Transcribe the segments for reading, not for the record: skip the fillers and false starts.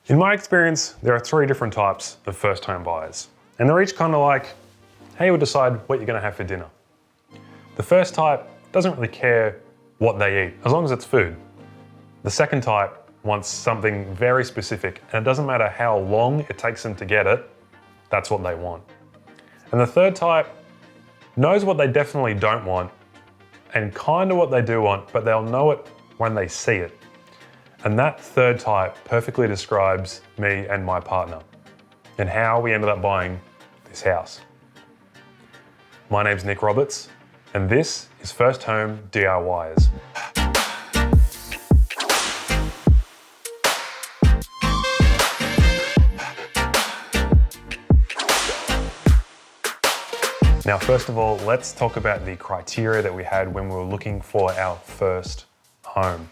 In my experience, there are 3 different types of first home buyers. And they're each kind of like how you would decide what you're gonna have for dinner. The first type doesn't really care what they eat, as long as it's food. The second type wants something very specific, and it doesn't matter how long it takes them to get it, that's what they want. And the third type knows what they definitely don't want and kind of what they do want, but they'll know it when they see it. And that third type perfectly describes me and my partner and how we ended up buying this house. My name's Nick Roberts, and this is First Home DIYers. Now, first of all, let's talk about the criteria that we had when we were looking for our first home.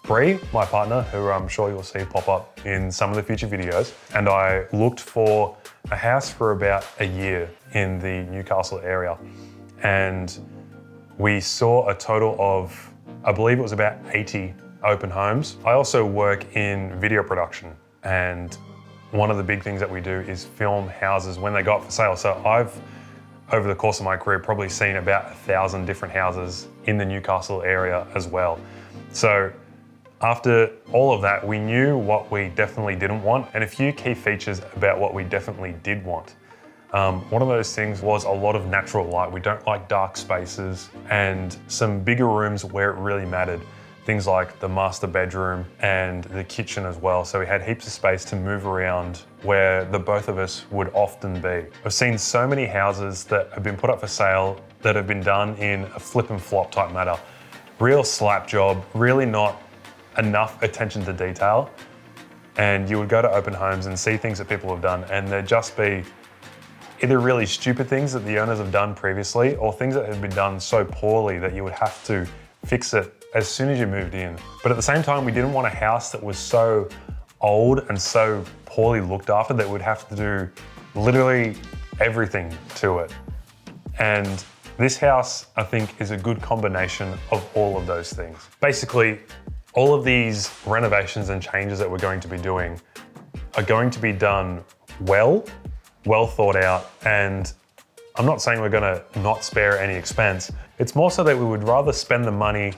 Bre, my partner, who I'm sure you'll see pop up in some of the future videos, and I looked for a house for about a year in the Newcastle area. And we saw a total of, I believe it was about 80 open homes. I also work in video production, and one of the big things that we do is film houses when they go up for sale. So I've, over the course of my career, probably seen about 1,000 different houses in the Newcastle area as well. So after all of that, we knew what we definitely didn't want and a few key features about what we definitely did want. One of those things was a lot of natural light. We don't like dark spaces, and some bigger rooms where it really mattered. Things like the master bedroom and the kitchen as well. So we had heaps of space to move around where the both of us would often be. I've seen so many houses that have been put up for sale that have been done in a flip and flop type manner. Real slap job, really not enough attention to detail. And you would go to open homes and see things that people have done, and there'd just be either really stupid things that the owners have done previously, or things that have been done so poorly that you would have to fix it as soon as you moved in. But at the same time, we didn't want a house that was so old and so poorly looked after that we'd have to do literally everything to it. And this house, I think, is a good combination of all of those things. Basically, all of these renovations and changes that we're going to be doing are going to be done well thought out, and I'm not saying we're gonna not spare any expense. It's more so that we would rather spend the money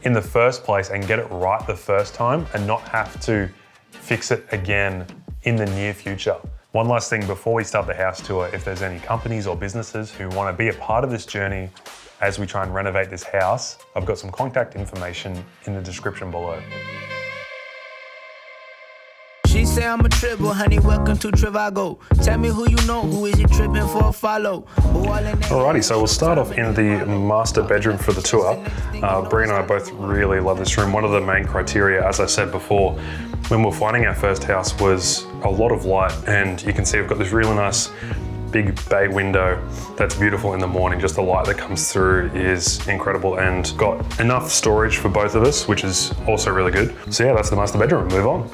in the first place and get it right the first time and not have to fix it again in the near future. One last thing before we start the house tour, if there's any companies or businesses who want to be a part of this journey as we try and renovate this house, I've got some contact information in the description below. She say I'm a triple, honey, welcome to Trivago. Tell me who you know, who is you tripping for a follow. Alrighty, so we'll start off in the master bedroom for the tour. Bre and I both really love this room. One of the main criteria, as I said before, when we were finding our first house was a lot of light, and you can see we've got this really nice big bay window that's beautiful in the morning. Just the light that comes through is incredible, and got enough storage for both of us, which is also really good. So yeah, that's the master bedroom. Move on.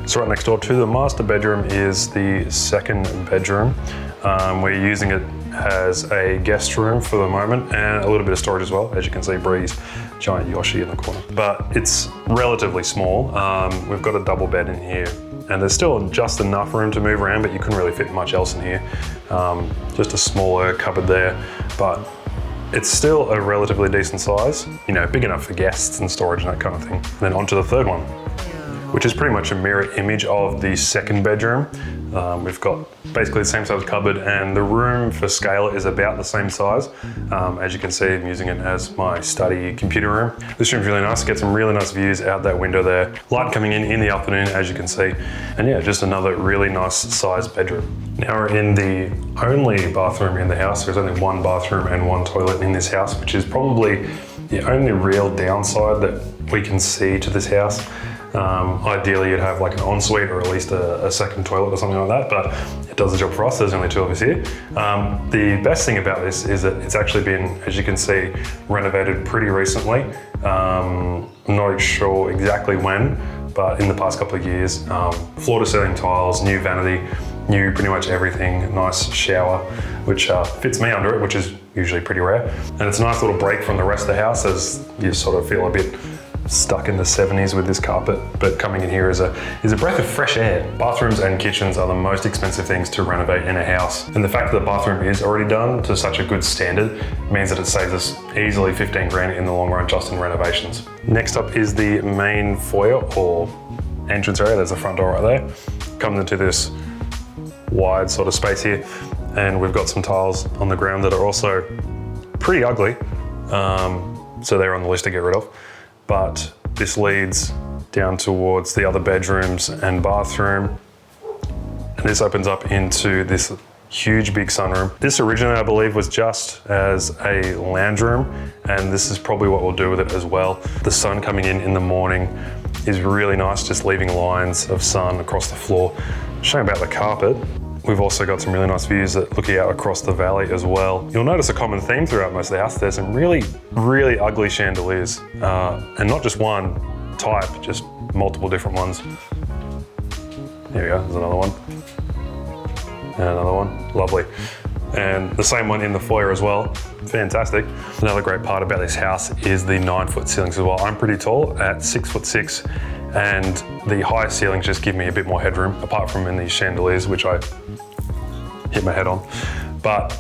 So right next door to the master bedroom is the second bedroom. We're using it as a guest room for the moment, and a little bit of storage as well. As you can see, Bre's giant Yoshi in the corner. But it's relatively small. We've got a double bed in here, and there's still just enough room to move around, but you couldn't really fit much else in here. Just a smaller cupboard there, but it's still a relatively decent size, you know, big enough for guests and storage and that kind of thing. And then on to the third one, which is pretty much a mirror image of the second bedroom. We've got basically the same size cupboard, and the room for scale is about the same size. As you can see, I'm using it as my study computer room. This room's really nice. Get some really nice views out that window there. Light coming in the afternoon, as you can see. And yeah, just another really nice sized bedroom. Now we're in the only bathroom in the house. There's only one bathroom and one toilet in this house, which is probably the only real downside that we can see to this house. Ideally, you'd have like an ensuite or at least a second toilet or something like that, but it does the job for us. There's only 2 of us here. The best thing about this is that it's actually been, as you can see, renovated pretty recently. I'm not sure exactly when, but in the past couple of years. Floor to ceiling tiles, new vanity, new pretty much everything, nice shower, which fits me under it, which is usually pretty rare. And it's a nice little break from the rest of the house as you sort of feel a bit stuck in the 70s with this carpet, but coming in here is a breath of fresh air. Bathrooms and kitchens are the most expensive things to renovate in a house. And the fact that the bathroom is already done to such a good standard means that it saves us easily 15 grand in the long run just in renovations. Next up is the main foyer or entrance area. There's the front door right there. Comes into this wide sort of space here. And we've got some tiles on the ground that are also pretty ugly. So they're on the list to get rid of. But this leads down towards the other bedrooms and bathroom. And this opens up into this huge big sunroom. This originally, I believe, was just as a lounge room, and this is probably what we'll do with it as well. The sun coming in the morning is really nice, just leaving lines of sun across the floor. Showing about the carpet, we've also got some really nice views that look out across the valley as well. You'll notice a common theme throughout most of the house. There's some really, really ugly chandeliers, and not just one type, just multiple different ones. There we go, there's another one. And another one, lovely. And the same one in the foyer as well, fantastic. Another great part about this house is the 9-foot ceilings as well. I'm pretty tall at 6'6", and the high ceilings just give me a bit more headroom, apart from in these chandeliers, which I hit my head on. But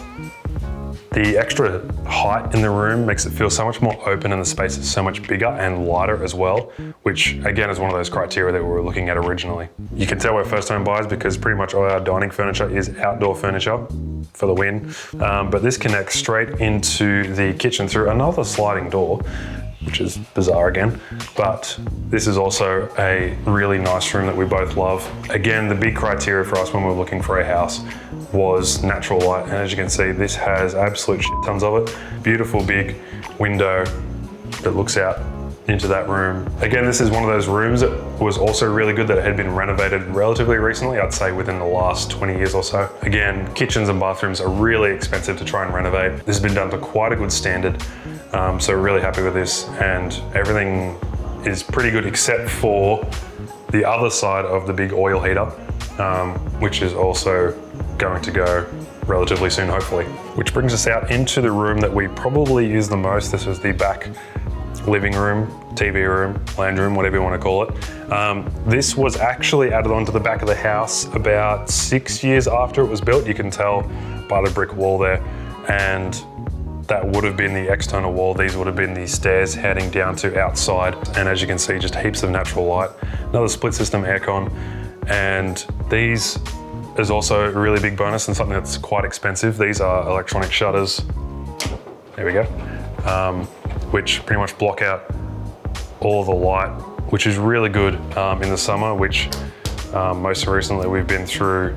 the extra height in the room makes it feel so much more open, and the space is so much bigger and lighter as well, which again is one of those criteria that we were looking at originally. You can tell we're first home buyers because pretty much all our dining furniture is outdoor furniture for the win. But this connects straight into the kitchen through another sliding door, which is bizarre again, but this is also a really nice room that we both love. Again, the big criteria for us when we were looking for a house was natural light, and as you can see, this has absolute shit tons of it. Beautiful big window that looks out into that room. Again, this is one of those rooms that was also really good that it had been renovated relatively recently, I'd say within the last 20 years or so. Again, kitchens and bathrooms are really expensive to try and renovate. This has been done to quite a good standard. So we're really happy with this, and everything is pretty good except for the other side of the big oil heater, which is also going to go relatively soon, hopefully. Which brings us out into the room that we probably use the most. This was the back living room, TV room, lounge room, whatever you want to call it. This was actually added onto the back of the house about 6 years after it was built. You can tell by the brick wall there, and that would have been the external wall. These would have been the stairs heading down to outside. And as you can see, just heaps of natural light. Another split system aircon. And these is also a really big bonus and something that's quite expensive. These are electronic shutters. There we go. Which pretty much block out all the light, which is really good in the summer, which most recently we've been through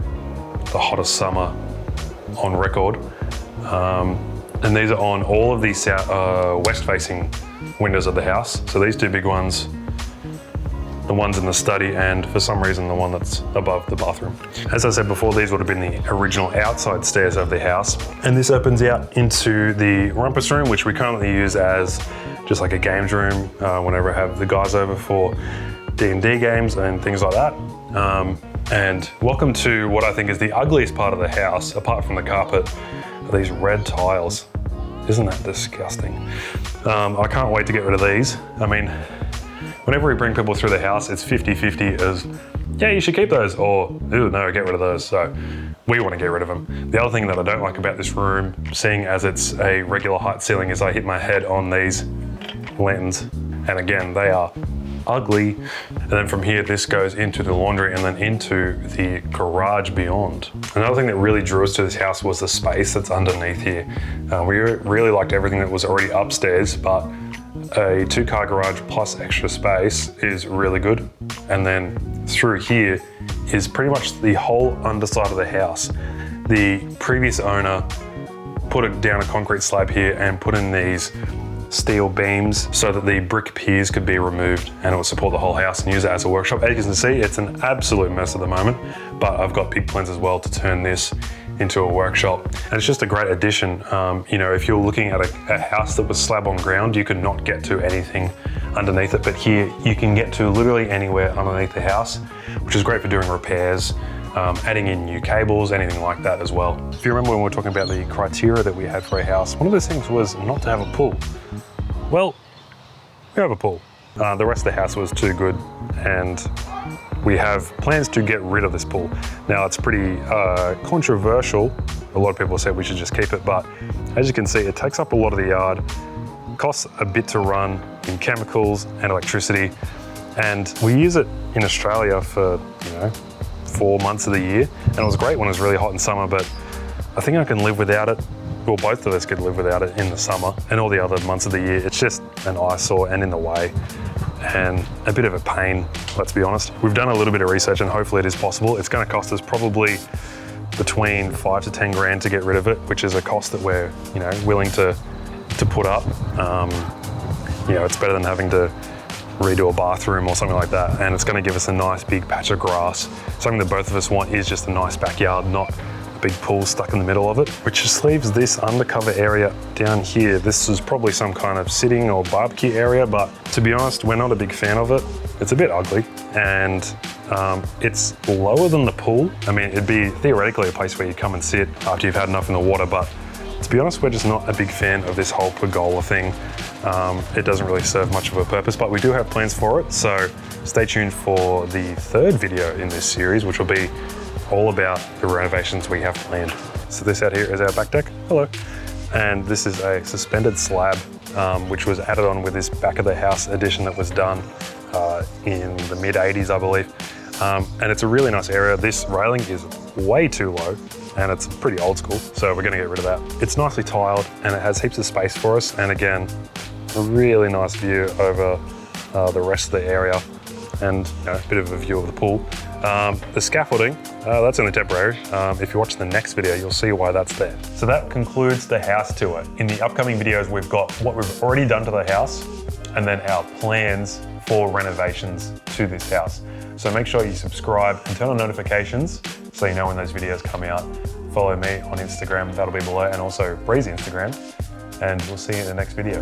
the hottest summer on record. And these are on all of these west-facing windows of the house. So these two big ones, the ones in the study, and for some reason the one that's above the bathroom. As I said before, these would have been the original outside stairs of the house. And this opens out into the rumpus room, which we currently use as just like a games room whenever I have the guys over for D&D games and things like that. And welcome to what I think is the ugliest part of the house, apart from the carpet, are these red tiles. Isn't that disgusting? I can't wait to get rid of these. I mean, whenever we bring people through the house, it's 50-50 as, yeah, you should keep those, or, ooh, no, get rid of those. So we want to get rid of them. The other thing that I don't like about this room, seeing as it's a regular height ceiling, is I hit my head on these lanterns. And again, they are ugly. And then from here, this goes into the laundry and then into the garage beyond. Another thing that really drew us to this house was the space that's underneath here. We really liked everything that was already upstairs, but a 2-car garage plus extra space is really good. And then through here is pretty much the whole underside of the house. The previous owner put down a concrete slab here and put in these steel beams so that the brick piers could be removed and it would support the whole house and use it as a workshop. As you can see, it's an absolute mess at the moment, but I've got big plans as well to turn this into a workshop. And it's just a great addition. You know, if you're looking at a house that was slab on ground, you could not get to anything underneath it, but here you can get to literally anywhere underneath the house, which is great for doing repairs, adding in new cables, anything like that as well. If you remember when we were talking about the criteria that we had for a house, one of those things was not to have a pool. Well, we have a pool. The rest of the house was too good, and we have plans to get rid of this pool. Now it's pretty controversial. A lot of people said we should just keep it, but as you can see, it takes up a lot of the yard, costs a bit to run in chemicals and electricity, and we use it in Australia for 4 months of the year, and it was great when it was really hot in summer, but I think I can live without it. Well, both of us could live without it in the summer, and all the other months of the year, it's just an eyesore and in the way, and a bit of a pain, let's be honest. We've done a little bit of research and hopefully it is possible. It's gonna cost us probably between 5 to 10 grand to get rid of it, which is a cost that we're willing to put up. It's better than having to redo a bathroom or something like that, and it's gonna give us a nice big patch of grass. Something that both of us want is just a nice backyard, not a big pool stuck in the middle of it, which just leaves this undercover area down here. This is probably some kind of sitting or barbecue area, but to be honest, we're not a big fan of it. It's a bit ugly, and it's lower than the pool. I mean, it'd be theoretically a place where you come and sit after you've had enough in the water, but to be honest, we're just not a big fan of this whole pergola thing. It doesn't really serve much of a purpose, but we do have plans for it. So stay tuned for the third video in this series, which will be all about the renovations we have planned. So this out here is our back deck. Hello. And this is a suspended slab, which was added on with this back of the house addition that was done in the mid 80s, I believe. And it's a really nice area. This railing is way too low, and it's pretty old school, so we're gonna get rid of that. It's nicely tiled, and it has heaps of space for us, and again, a really nice view over the rest of the area, and a bit of a view of the pool. The scaffolding, that's only temporary. If you watch the next video, you'll see why that's there. So that concludes the house tour. In the upcoming videos, we've got what we've already done to the house, and then our plans for renovations to this house. So make sure you subscribe and turn on notifications so you know when those videos come out. Follow me on Instagram, that'll be below, and also Bre's Instagram. And we'll see you in the next video.